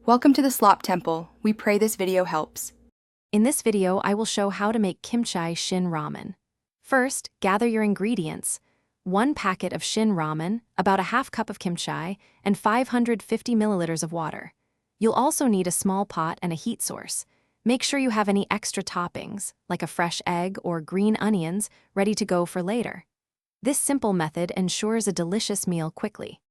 Welcome to the Slop Temple. We pray this video helps. In this video, I will show how to make Kimchi Shin Ramen. First, gather your ingredients. 1 packet of Shin Ramen, about a half cup of kimchi, and 550 milliliters of water. You'll also need a small pot and a heat source. Make sure you have any extra toppings, like a fresh egg or green onions, ready to go for later. This simple method ensures a delicious meal quickly.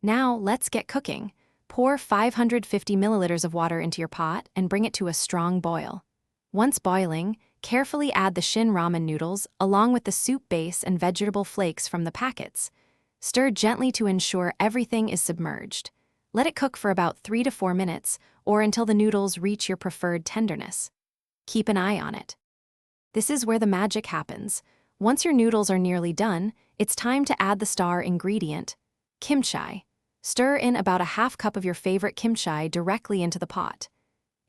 Now, let's get cooking. Pour 550 milliliters of water into your pot and bring it to a strong boil. Once boiling, carefully add the Shin Ramen noodles along with the soup base and vegetable flakes from the packets. Stir gently to ensure everything is submerged. Let it cook for about 3 to 4 minutes or until the noodles reach your preferred tenderness. Keep an eye on it. This is where the magic happens. Once your noodles are nearly done, it's time to add the star ingredient, kimchi. Stir in about a half cup of your favorite kimchi directly into the pot.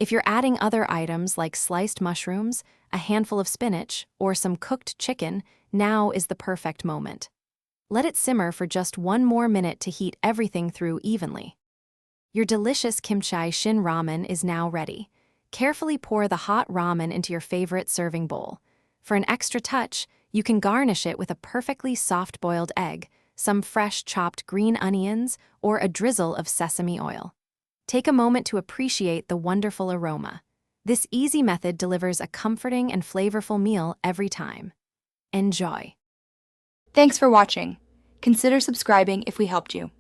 If you're adding other items like sliced mushrooms, a handful of spinach, or some cooked chicken, now is the perfect moment. Let it simmer for just 1 more minute to heat everything through evenly. Your delicious Kimchi Shin Ramen is now ready. Carefully pour the hot ramen into your favorite serving bowl. For an extra touch, you can garnish it with a perfectly soft-boiled egg, some fresh chopped green onions, or a drizzle of sesame oil. Take a moment to appreciate the wonderful aroma. This easy method delivers a comforting and flavorful meal every time. Enjoy. Thanks for watching. Consider subscribing if we helped you.